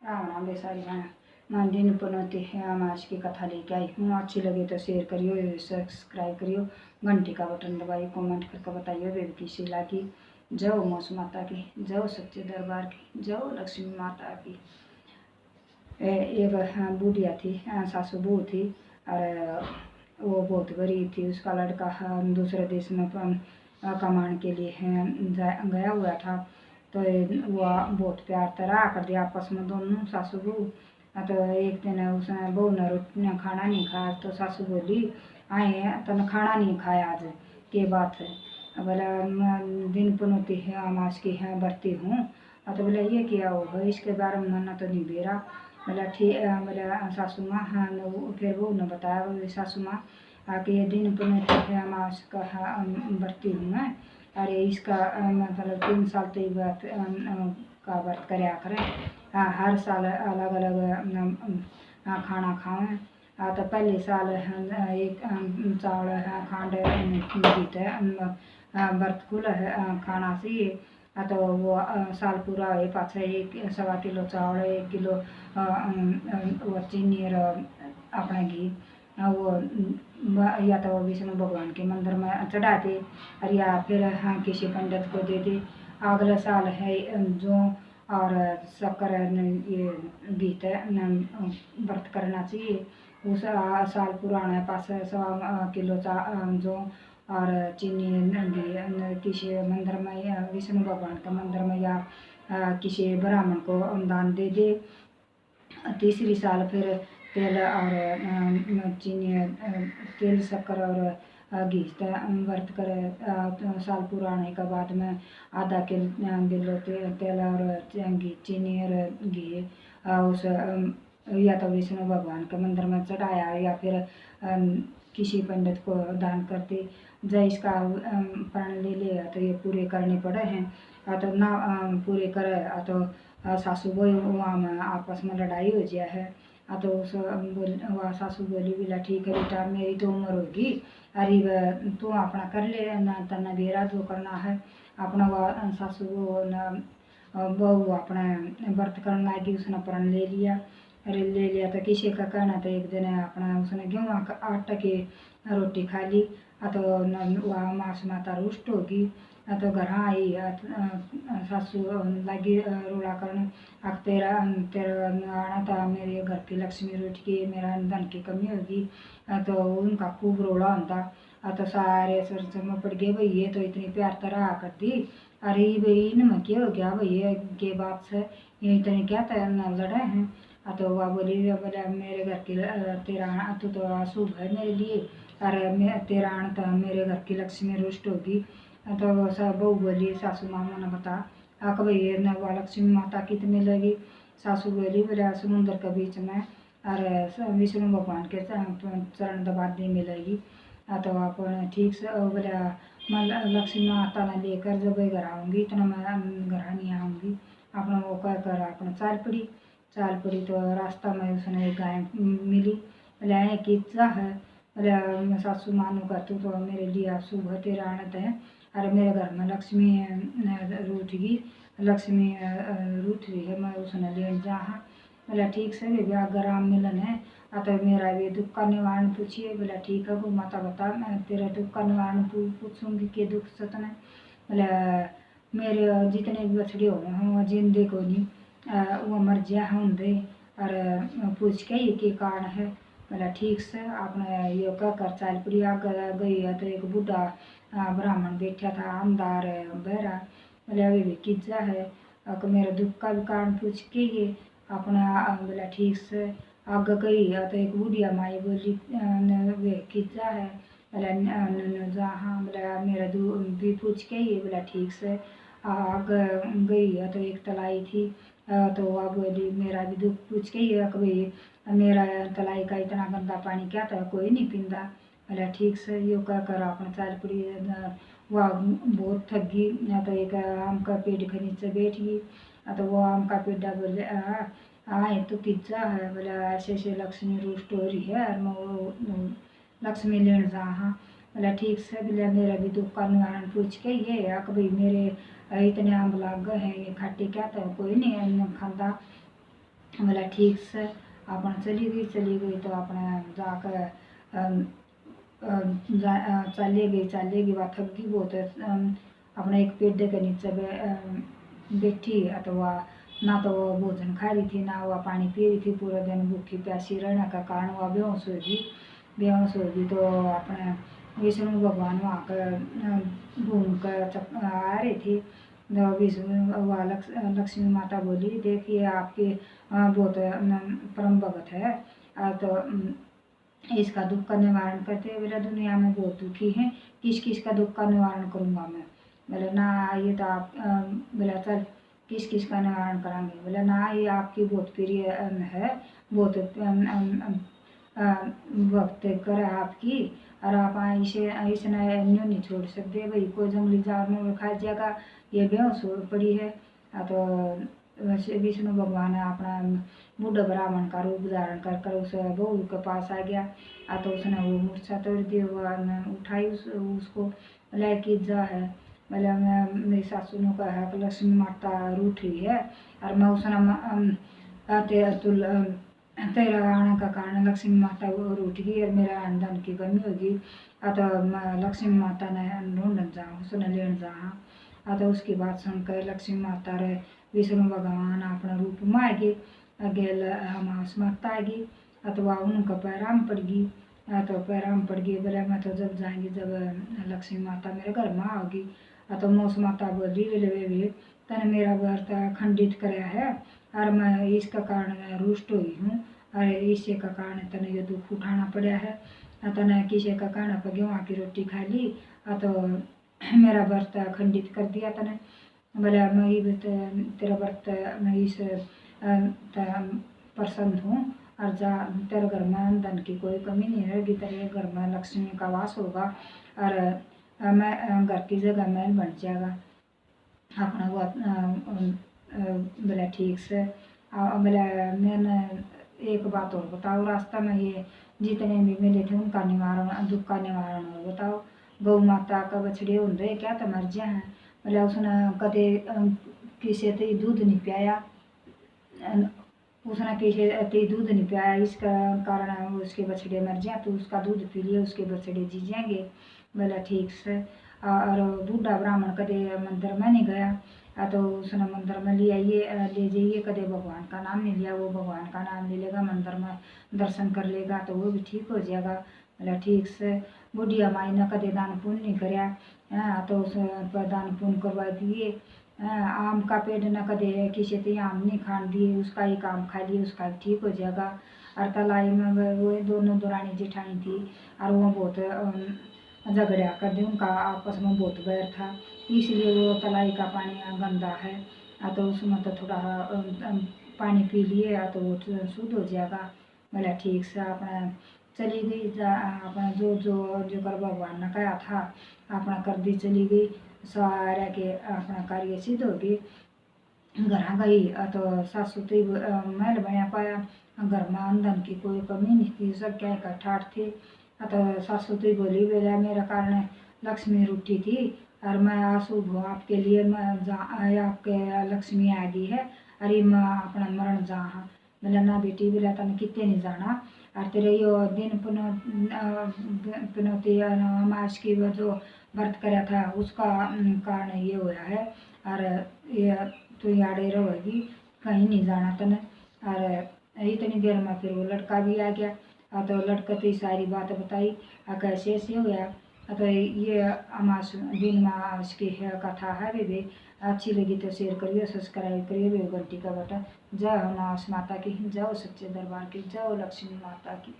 राम राम बेसारी मैं दिन पनौती है। हम आज की कथा लेके आई हूँ। अच्छी लगे तो शेयर करियो, सब्सक्राइब करियो, घंटी का बटन दबाइए, कमेंट करके बताइए बेबी कैसी लगी। जय मौसम माता की, जय सच्चे दरबार की, जय लक्ष्मी माता की। एक बुढ़िया थी, सासू बहू थी, और वो बहुत गरीब थी। उसका लड़का दूसरे देश में कमाने के लिए गया हुआ था। तो वो बहुत प्यार तरह कर दिया आपस में दोनों सासू बहू। तो एक दिन उसने बहू ने रोटी खाना नहीं खाया, तो सासू बोली आए तने खाना नहीं खाया आज, के बात है। बोला दिन पुनौती है, अमास की है, बरती हूँ। तो बोला ये क्या होगा, इसके बारे में मना तो नहीं बेरा। बोला ठीक, बोला सासू माँ। हाँ फिर बहू ने बताया सासू माँ कि ये दिन पुनौती है, अमास का बरती हूँ मैं। अरे इसका मतलब 3 साल तो ये व्रत का व्रत कराया करें। हर साल अलग अलग खाना खाएं। तो पहले साल एक चावल खांड गीत व्रत कुल खाना चाहिए। तो वो साल पूरा हुए पाछे 1 सवा किलो चावल, 1 किलो वो चीनी और अपने घी वो या तो विष्णु भगवान के मंदिर में चढ़ाते, और या फिर हाँ किसी पंडित को देते। अगले साल है जो और शक्कर ये गीत व्रत करना चाहिए। उस साल पुराने पास 1 किलो जो और चीनी घी किसी मंदिर में या विष्णु भगवान के मंदिर में या किसी ब्राह्मण को दान दे दे। तीसरी साल फिर तेल और चीनी, तेल शक्कर और घी व्रत करे। साल पुराने के बाद में आधा किलो तेल और घी, चीनी और घी उस या तो विष्णु भगवान के मंदिर में चढ़ाया, या फिर किसी पंडित को दान करते। जब इसका प्रण ले लिया तो ये पूरे करने पड़े हैं। तो ना पूरे करे तो सासू बहू में आपस में लड़ाई हो जाए है। तो उस वह सासू बोली बोला ठीक है बेटा, मेरी तो उम्र होगी, अरे तू अपना कर ले ना, तना बेरा जो करना है अपना। वह सासू बहू अपना व्रत करने लगी, उसने प्रण ले लिया। अरे ले लिया तो किसी का कहना तो एक दिन अपना उसने गेहूँ का आटा की रोटी खा ली। तो वह मास माता रुष्ट होगी। तो घर आई सासू लगी रोड़ा करने, तेरा तेरा आना था, मेरे घर की लक्ष्मी रूठ की, मेरा धन की कमी होगी। तो उनका खूब रोड़ा होता। तो सारे सरसों में पड़ गए, भाई ये तो इतनी प्यार तरह करती, अरे भाई इनमें क्या हो गया भाई, ये के बात से ये इतने क्या लड़े हैं। तो वह बोली बोला मेरे घर की तेरा तू तो अशुभ है मेरे लिए, अरे मैं तेरा आना था, मेरे घर की लक्ष्मी रुष्ट होगी। तो सब बहू बोली सासू माँ ने बता आक भाई वो लक्ष्मी माता कितनी लगी। सासू बोली बोला समुद्र के बीच में और विष्णु भगवान के चरण दबादी मिलेगी। तो आप ठीक से बोला मैं लक्ष्मी माता ने लेकर जब घर आऊँगी, इतना मैं घर नहीं आऊँगी। अपना वो कह कर अपना चाल पड़ी तो रास्ता में उसने एक गाय मिली। बोले कितना है, बोले सासू मानो का तू तो मेरे लिए शुभ तेरा आनत है, अरे मेरे घर में लक्ष्मी रूठगी, लक्ष्मी रूठ रही है, मैं उसने लेन जा। बोला ठीक से भी अगर राम मिलन है तो मेरा भी दुख का निवारण पूछिए। बोला ठीक है वो माता बता, मैं तेरा दुख का निवारण पूछूंगी के दुख सतने। बोला मेरे जितने भी बछड़े हो वो जिंदे को नहीं वो मर जा होंगे, और पूछ के ये कारण है। बोला ठीक से आपने ये कर चाल पड़ी गई है। तो एक बूढ़ा ब्राह्मण बैठा था अंधार बहरा। बोले अभी भी किज्जा है, मेरा दुख का भी कारण पूछ के ये अपना। बोला ठीक से आग गई है। तो एक बुढ़िया माई बोली वे किज्जा है। बोला जहाँ, बोला मेरा भी पूछ के ये। बोला ठीक से आग गई है। तो एक तलाई थी। तो वह बोली मेरा भी दुख पूछ के ये भाई मेरा तलाई का इतना गंदा पानी क्या था, कोई नहीं पींदा। बोला ठीक से यो क्या कर अपना चाल पड़ी। वह बहुत थक गई। तो एक आम का पेड़ के नीचे बैठ गई। तो वो आम का पेड़ा बोले आए तो किज्जा है। बोला ऐसे ऐसे लक्ष्मी रुष्ट हो रही है और मैं लक्ष्मी लेन जा। हाँ बोला ठीक से, बोला मेरा भी दुख का निवारण पूछ के ये भाई मेरे इतने आम लाग गए हैं, ये खट्टे क्या था, कोई नहीं खांदा। बोला ठीक से। अपना चली गई तो अपने जाकर चली गई वह थक गई बहुत। अपने एक पेड़ के नीचे बैठी अथवा ना तो वो भोजन खा रही थी ना वह पानी पी रही थी। पूरे दिन भूखी प्यासी रहने का कारण वह बेहोश होगी। तो अपने विष्णु भगवान वहाँ कर घूम कर आ रही थी। तो विष्णु वह लक्ष्मी माता बोली, देखिए आपके बहुत परम भगत है, तो इसका दुख का निवारण करते हैं। बोला दुनिया में बहुत दुखी हैं, किस किस का दुख का निवारण करूँगा मैं। बोले ना ये तो आप बोला चल किस किस का निवारण कराएंगे। बोले ना ये आपकी बहुत प्रिय है, बहुत भक्त कर आपकी, और आप इसे नहीं छोड़ सकते भाई, कोई जंगली जानवर खा जाएगा, ये बेहोश हो पड़ी है। तो वैसे विष्णु भगवान अपना बुढ़ा ब्राह्मण का रूप धारण कर उस बहू के पास आ गया। तो उसने वो मूर्छा तोड़ दी, वो उठाई उसको लायकी जा है। बोले मैं मेरी सासू ने कहा कि लक्ष्मी माता रूठ रही है, और मैं उसने तेरा आने का कारण लक्ष्मी माता रूठ गई और मेरा धन की कमी होगी। तो लक्ष्मी माता ने ढूंढन जा उसने लेन जा। तो उसकी बात सुनकर लक्ष्मी माता रे विष्णु भगवान अपना रूप में आएगी, गेल हमास माता आएगी। अथवा उनका पैराम पड़गी। तो पैराम पड़ गई। बोले मैं तो जब जाएंगी जब लक्ष्मी माता मेरे घर में आओगी। तो मौस माता बोली, बोले तने मेरा व्रत खंडित कराया है और मैं इसका कारण रुष्ट हुई हूँ, और इसी का कारण तने ये दुख उठाना पड़ा है। तने किसी का कारण पर गेहूँ की रोटी खा ली, तो मेरा व्रत खंडित कर दिया तने। बोले मैं ये तेरा व्रत मैं इस प्रसन्न हूँ, और जा तेरे घर में धन की कोई कमी नहीं रहेगी, तेरे घर में लक्ष्मी का वास होगा, और मैं घर की जगह महल बन जाएगा अपना वो। बोला ठीक से। बोला मैंने एक बात और बताओ, रास्ता में ये जितने भी मिले थे उनका निवारण दुख का निवारण और बताओ। गौ माता का बछड़े होंगे क्या तो मर जाए हैं। बोला उसने कदे किसी ते दूध नहीं पियाया, उसने किसी ते दूध नहीं पियाया, इसका कारण उसके बछड़े मर जाए, तो उसका दूध पी लिए उसके बछड़े जी जाएंगे। बोला ठीक से। और बूढ़ा ब्राह्मण कदे मंदिर में नहीं गया, तो उसने मंदिर में ले जाइए, कदे भगवान का नाम नहीं लिया, वो भगवान का नाम ले लेगा मंदिर में दर्शन कर लेगा तो वो भी ठीक हो जाएगा। बोला ठीक से। बुढ़िया माई ने कदे दान पुण्य नहीं कराया, तो उस पर दान पुण्य करवा दिए। आम का पेड़ न कदे किसी ते आम नहीं खान दिए, उसका एक आम खा लिए उसका भी ठीक हो जाएगा। और तलाई में वो दोनों दरानी जेठानी थी, और वो बहुत झगड़ा कर दी, उनका आपस में बहुत बैर था, इसलिए वो तलाई का पानी गंदा है। तो उसमें तो थोड़ा पानी पी लिए तो वो शुद्ध हो जाएगा। बोला ठीक से। अपना चली गई अपना जो जो जो कर भगवान ने कहा था अपना कर दी, चली गई सारा के अपना कार्य सिद्ध हो गई। घर गई तो सासू तो महल बना पाया, घर में आमदन की कोई कमी नहीं थी, सब क्या इकट्ठा थे। तो सासू तो बोली, बोला मेरा कारण लक्ष्मी रूठी थी, और मैं अशुभ हूँ आपके लिए, मैं आपके लक्ष्मी आ गई है, अरे मैं अपना मरण जा। बोला ना बेटी, बोला तने कितने नहीं जाना, और तेरे यो दिन पुनौती अमास की वो जो व्रत कराया था उसका कारण ये हुआ है, और ये तो याडे रहेगी, कहीं नहीं जाना तने। और इतनी देर में फिर वो लड़का भी आ गया। तो लड़का तो सारी बात बताई, कैसे ऐसे हुआ। तो ये अमास दिन मास की कथा है भी अच्छी लगी तो शेयर करिए, सब्सक्राइब करिए, घंटी का बटन। जय हो मास माता की, जय हो सच्चे दरबार की, जय हो लक्ष्मी माता की।